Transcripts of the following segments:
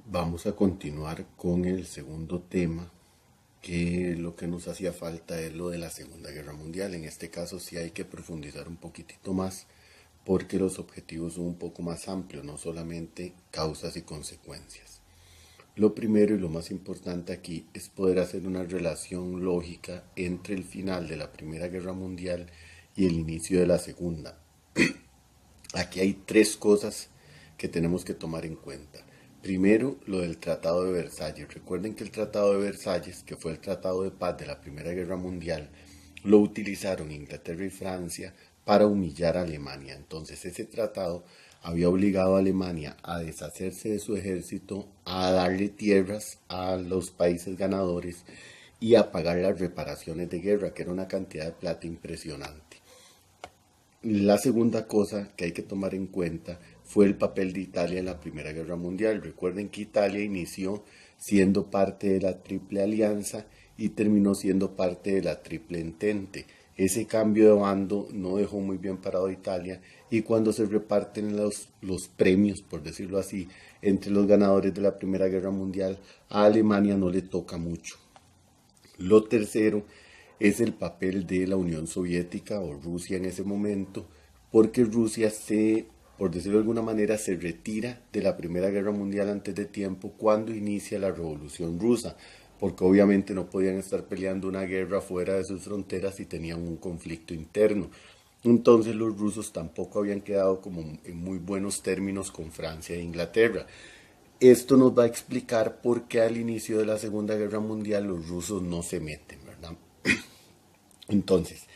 Vamos a continuar con el segundo tema, que lo que nos hacía falta es lo de la Segunda Guerra Mundial. En este caso sí hay que profundizar un poquitito más porque los objetivos son un poco más amplios, no solamente causas y consecuencias. Lo primero y lo más importante aquí es poder hacer una relación lógica entre el final de la Primera Guerra Mundial y el inicio de la Segunda. Aquí hay tres cosas que tenemos que tomar en cuenta. Primero, lo del Tratado de Versalles. Recuerden que el Tratado de Versalles, que fue el Tratado de Paz de la Primera Guerra Mundial, lo utilizaron Inglaterra y Francia para humillar a Alemania. Entonces ese tratado había obligado a Alemania a deshacerse de su ejército, a darle tierras a los países ganadores y a pagar las reparaciones de guerra, que era una cantidad de plata impresionante. La segunda cosa que hay que tomar en cuenta fue el papel de Italia en la Primera Guerra Mundial. Recuerden que Italia inició siendo parte de la Triple Alianza y terminó siendo parte de la Triple Entente. Ese cambio de bando no dejó muy bien parado a Italia y cuando se reparten los premios, por decirlo así, entre los ganadores de la Primera Guerra Mundial, a Alemania no le toca mucho. Lo tercero es el papel de la Unión Soviética o Rusia en ese momento, porque Rusia por decirlo de alguna manera, se retira de la Primera Guerra Mundial antes de tiempo cuando inicia la Revolución Rusa, porque obviamente no podían estar peleando una guerra fuera de sus fronteras y tenían un conflicto interno. Entonces los rusos tampoco habían quedado como en muy buenos términos con Francia e Inglaterra. Esto nos va a explicar por qué al inicio de la Segunda Guerra Mundial los rusos no se meten, ¿verdad? Entonces,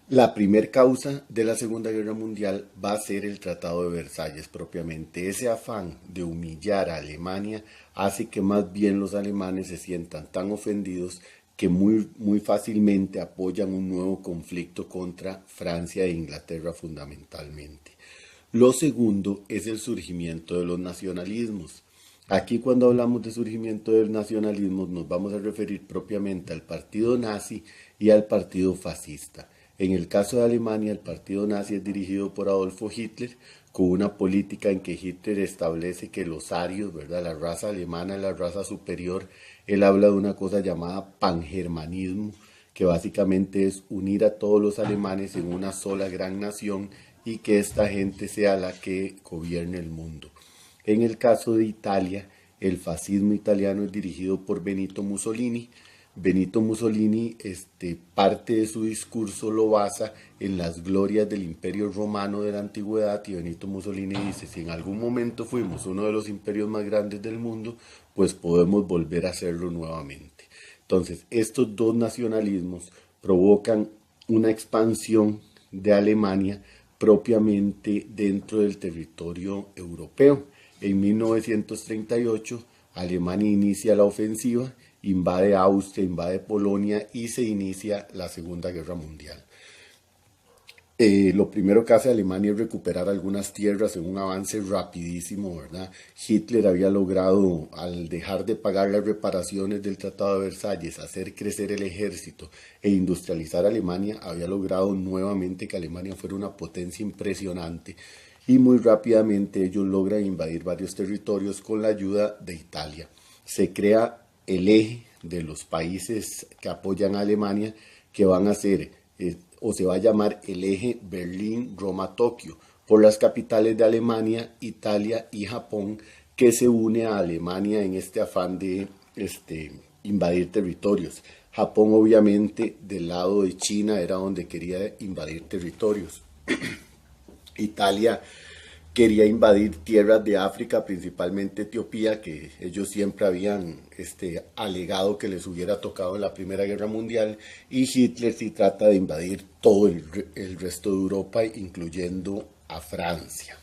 la primer causa de la Segunda Guerra Mundial va a ser el Tratado de Versalles propiamente. Ese afán de humillar a Alemania hace que más bien los alemanes se sientan tan ofendidos que muy fácilmente apoyan un nuevo conflicto contra Francia e Inglaterra fundamentalmente. Lo segundo es el surgimiento de los nacionalismos. Aquí cuando hablamos de surgimiento del nacionalismo nos vamos a referir propiamente al partido nazi y al partido fascista. En el caso de Alemania, el partido nazi es dirigido por Adolfo Hitler, con una política en que Hitler establece que los arios, ¿verdad? La raza alemana es la raza superior. Él habla de una cosa llamada pangermanismo, que básicamente es unir a todos los alemanes en una sola gran nación y que esta gente sea la que gobierne el mundo. En el caso de Italia, el fascismo italiano es dirigido por Benito Mussolini. Benito Mussolini, parte de su discurso lo basa en las glorias del Imperio Romano de la antigüedad y Benito Mussolini dice, si en algún momento fuimos uno de los imperios más grandes del mundo, pues podemos volver a hacerlo nuevamente. Entonces, estos dos nacionalismos provocan una expansión de Alemania propiamente dentro del territorio europeo. En 1938, Alemania inicia la ofensiva, invade Austria, invade Polonia y se inicia la Segunda Guerra Mundial. Lo primero que hace Alemania es recuperar algunas tierras en un avance rapidísimo, ¿verdad? Hitler había logrado, al dejar de pagar las reparaciones del Tratado de Versalles, hacer crecer el ejército e industrializar Alemania, había logrado nuevamente que Alemania fuera una potencia impresionante y muy rápidamente ellos logran invadir varios territorios con la ayuda de Italia. Se crea el eje de los países que apoyan a Alemania, que van a ser o se va a llamar el eje Berlín-Roma-Tokio, por las capitales de Alemania, Italia y Japón, que se une a Alemania en este afán de invadir territorios. Japón obviamente del lado de China era donde quería invadir territorios. Italia quería invadir tierras de África, principalmente Etiopía, que ellos siempre habían alegado que les hubiera tocado en la Primera Guerra Mundial, y Hitler sí trata de invadir todo el resto de Europa, incluyendo a Francia.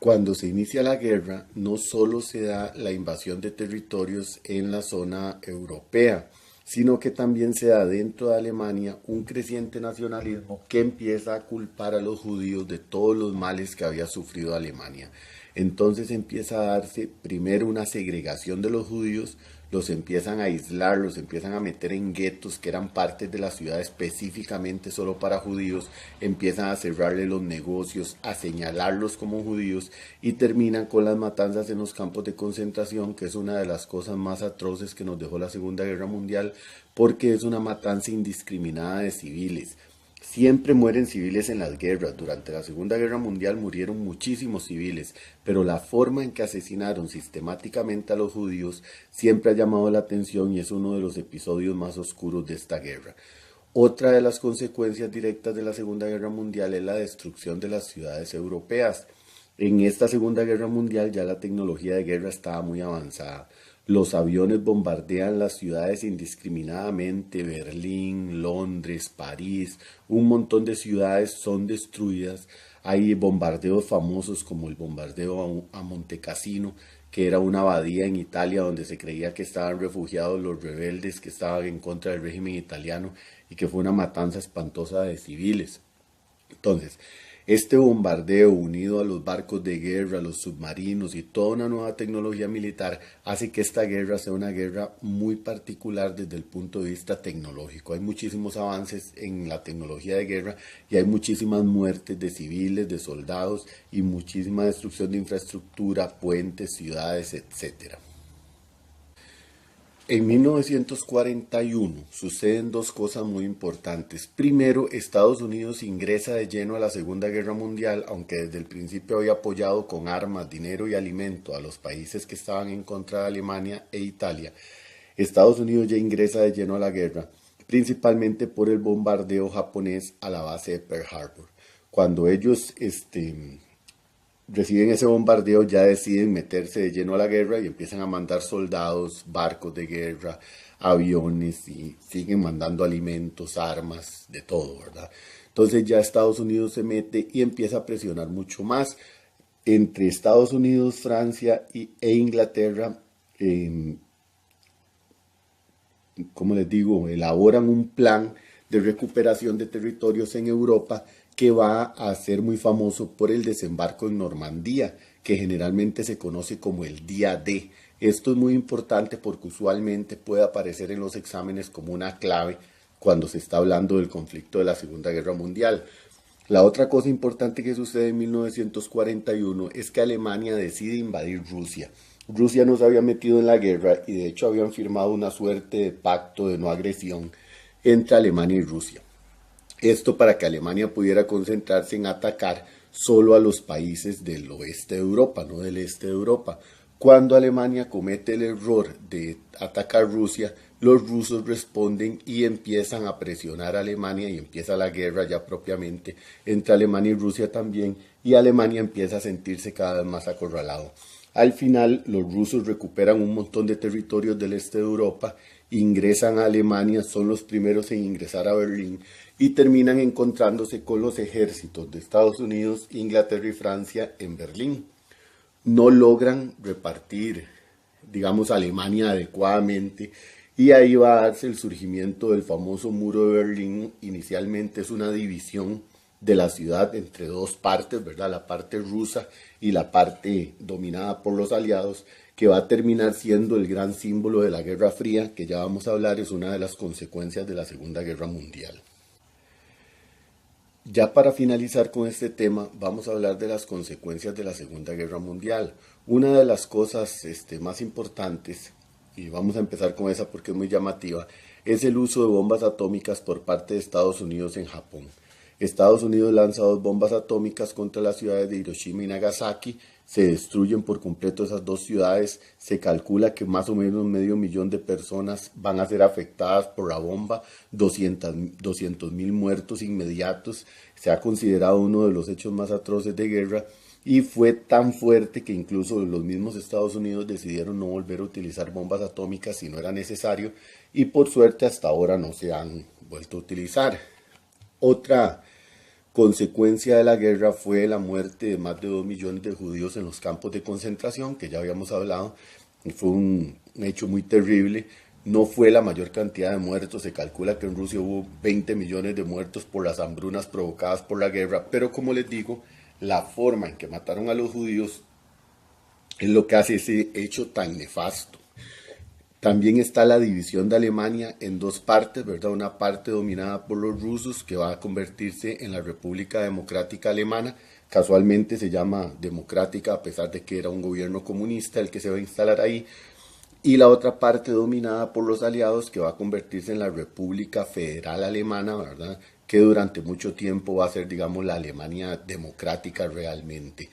Cuando se inicia la guerra, no solo se da la invasión de territorios en la zona europea, sino que también se da dentro de Alemania un creciente nacionalismo que empieza a culpar a los judíos de todos los males que había sufrido Alemania. Entonces empieza a darse primero una segregación de los judíos, los empiezan a aislar, los empiezan a meter en guetos que eran partes de la ciudad específicamente solo para judíos, empiezan a cerrarle los negocios, a señalarlos como judíos y terminan con las matanzas en los campos de concentración, que es una de las cosas más atroces que nos dejó la Segunda Guerra Mundial, porque es una matanza indiscriminada de civiles. Siempre mueren civiles en las guerras. Durante la Segunda Guerra Mundial murieron muchísimos civiles, pero la forma en que asesinaron sistemáticamente a los judíos siempre ha llamado la atención y es uno de los episodios más oscuros de esta guerra. Otra de las consecuencias directas de la Segunda Guerra Mundial es la destrucción de las ciudades europeas. En esta Segunda Guerra Mundial ya la tecnología de guerra estaba muy avanzada. Los aviones bombardean las ciudades indiscriminadamente, Berlín, Londres, París, un montón de ciudades son destruidas. Hay bombardeos famosos como el bombardeo a Montecassino, que era una abadía en Italia donde se creía que estaban refugiados los rebeldes que estaban en contra del régimen italiano y que fue una matanza espantosa de civiles. Entonces, este bombardeo unido a los barcos de guerra, los submarinos y toda una nueva tecnología militar hace que esta guerra sea una guerra muy particular desde el punto de vista tecnológico. Hay muchísimos avances en la tecnología de guerra y hay muchísimas muertes de civiles, de soldados y muchísima destrucción de infraestructura, puentes, ciudades, etcétera. En 1941 suceden dos cosas muy importantes. Primero, Estados Unidos ingresa de lleno a la Segunda Guerra Mundial, aunque desde el principio había apoyado con armas, dinero y alimento a los países que estaban en contra de Alemania e Italia. Estados Unidos ya ingresa de lleno a la guerra, principalmente por el bombardeo japonés a la base de Pearl Harbor. Cuando ellos reciben ese bombardeo, ya deciden meterse de lleno a la guerra y empiezan a mandar soldados, barcos de guerra, aviones y siguen mandando alimentos, armas, de todo, ¿verdad? Entonces ya Estados Unidos se mete y empieza a presionar mucho más. Entre Estados Unidos, Francia e Inglaterra, como les digo, elaboran un plan de recuperación de territorios en Europa que va a ser muy famoso por el desembarco en Normandía, que generalmente se conoce como el Día D. Esto es muy importante porque usualmente puede aparecer en los exámenes como una clave cuando se está hablando del conflicto de la Segunda Guerra Mundial. La otra cosa importante que sucede en 1941 es que Alemania decide invadir Rusia. Rusia no se había metido en la guerra y de hecho habían firmado una suerte de pacto de no agresión entre Alemania y Rusia. Esto para que Alemania pudiera concentrarse en atacar solo a los países del oeste de Europa, no del este de Europa. Cuando Alemania comete el error de atacar Rusia, los rusos responden y empiezan a presionar a Alemania y empieza la guerra ya propiamente entre Alemania y Rusia también, y Alemania empieza a sentirse cada vez más acorralado. Al final, los rusos recuperan un montón de territorios del este de Europa, ingresan a Alemania, son los primeros en ingresar a Berlín y terminan encontrándose con los ejércitos de Estados Unidos, Inglaterra y Francia en Berlín. No logran repartir, digamos, Alemania adecuadamente y ahí va a darse el surgimiento del famoso muro de Berlín. Inicialmente es una división de la ciudad entre dos partes, ¿verdad? La parte rusa y la parte dominada por los aliados, que va a terminar siendo el gran símbolo de la Guerra Fría, que ya vamos a hablar, es una de las consecuencias de la Segunda Guerra Mundial. Ya para finalizar con este tema, vamos a hablar de las consecuencias de la Segunda Guerra Mundial. Una de las cosas más importantes, y vamos a empezar con esa porque es muy llamativa, es el uso de bombas atómicas por parte de Estados Unidos en Japón. Estados Unidos lanza dos bombas atómicas contra las ciudades de Hiroshima y Nagasaki, se destruyen por completo esas dos ciudades, se calcula que más o menos 500.000 de personas van a ser afectadas por la bomba, 200.000 muertos inmediatos, se ha considerado uno de los hechos más atroces de guerra y fue tan fuerte que incluso los mismos Estados Unidos decidieron no volver a utilizar bombas atómicas si no era necesario y por suerte hasta ahora no se han vuelto a utilizar. Otra consecuencia de la guerra fue la muerte de más de 2 millones de judíos en los campos de concentración, que ya habíamos hablado. Fue un hecho muy terrible. No fue la mayor cantidad de muertos. Se calcula que en Rusia hubo 20 millones de muertos por las hambrunas provocadas por la guerra. Pero como les digo, la forma en que mataron a los judíos es lo que hace ese hecho tan nefasto. También está la división de Alemania en dos partes, ¿verdad? Una parte dominada por los rusos que va a convertirse en la República Democrática Alemana. Casualmente se llama democrática a pesar de que era un gobierno comunista el que se va a instalar ahí. Y la otra parte dominada por los aliados que va a convertirse en la República Federal Alemana, ¿verdad? Que durante mucho tiempo va a ser, digamos, la Alemania democrática realmente.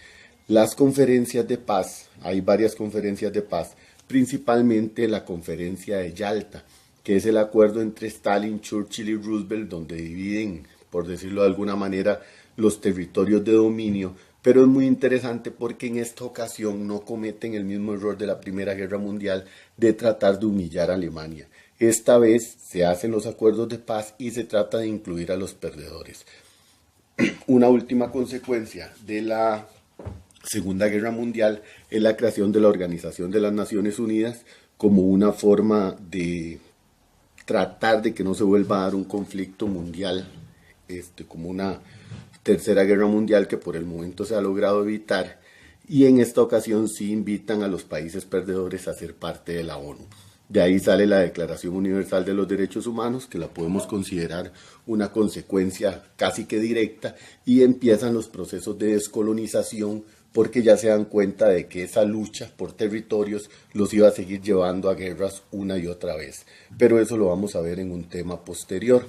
Las conferencias de paz, hay varias conferencias de paz, principalmente la conferencia de Yalta, que es el acuerdo entre Stalin, Churchill y Roosevelt, donde dividen, por decirlo de alguna manera, los territorios de dominio, pero es muy interesante porque en esta ocasión no cometen el mismo error de la Primera Guerra Mundial de tratar de humillar a Alemania. Esta vez se hacen los acuerdos de paz y se trata de incluir a los perdedores. Una última consecuencia de la Segunda Guerra Mundial es la creación de la Organización de las Naciones Unidas como una forma de tratar de que no se vuelva a dar un conflicto mundial, como una tercera guerra mundial que por el momento se ha logrado evitar, y en esta ocasión sí invitan a los países perdedores a ser parte de la ONU. De ahí sale la Declaración Universal de los Derechos Humanos, que la podemos considerar una consecuencia casi que directa, y empiezan los procesos de descolonización porque ya se dan cuenta de que esa lucha por territorios los iba a seguir llevando a guerras una y otra vez. Pero eso lo vamos a ver en un tema posterior.